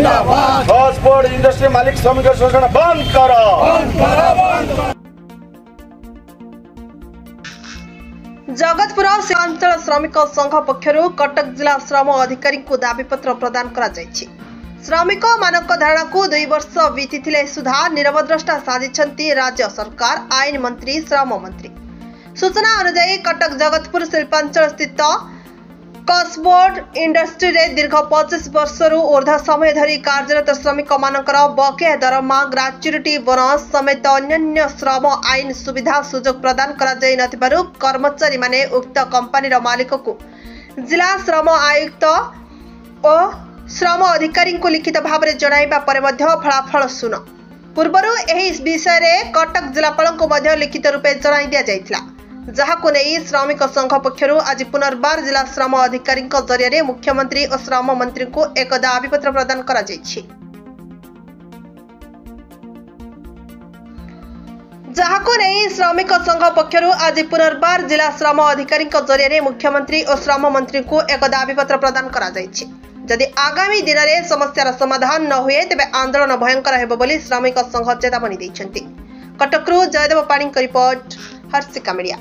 घासफोड़ industry मालिक श्रमिक शोषण बंद कर। जगतपुर सीमांचल श्रमिक संघ पक्षर कटक जिला श्रम अधिकारी को दाबीपत्र प्रदान करा जायछि। श्रमिक मानक धारणा को 2 वर्ष बीती सुधा निरवद्रष्टा साजिछंती राज्य सरकार आईन मंत्री श्रम मंत्री। सूचना अनुसार कटक जगतपुर शिल्पांचल स्थित कॉस्बोर्ड इंडस्ट्री रे दीर्घ 25 वर्षरू ऊर्ध्व समय धरी कार्यरत श्रमिक मानकर बकेया दरमा ग्राच्युटी बोनस समेत अन्य श्रम आईन सुविधा सुजोग प्रदान करा जाय नथिबारु कर्मचारी माने उक्त कंपनी मालिक को जिला श्रम आयुक्त और श्रम अधिकारी को लिखित भाव में जणाइबा परे मध्य फलाफल सुन पूर्वरु एही विषय रे कटक जिलापाल को मध्य लिखित रूपे जणाइ दिया जायथिला, जहाको नहीं श्रमिक संघ पक्षर आज पुनर्बार जिला श्रम अधिकारी जरिया मुख्यमंत्री और श्रम मंत्री को एक दाबीपत्र प्रदान करा जायछि। जहाको नहीं श्रमिक संघ पक्षर आज पुनर्बार जिला श्रम अधिकारी जरिया मुख्यमंत्री और श्रम मंत्री को एक दाबीपत्र प्रदान करा जायछि। जदि आगामी दिन में समस्यार समाधान न हुए तेबे आंदोलन भयंकर हेबो बोली श्रमिक संघ चेतावनी दैछन्ति। कटकरू जयदेव पाणी रिपोर्ट, हर्षिका मीडिया।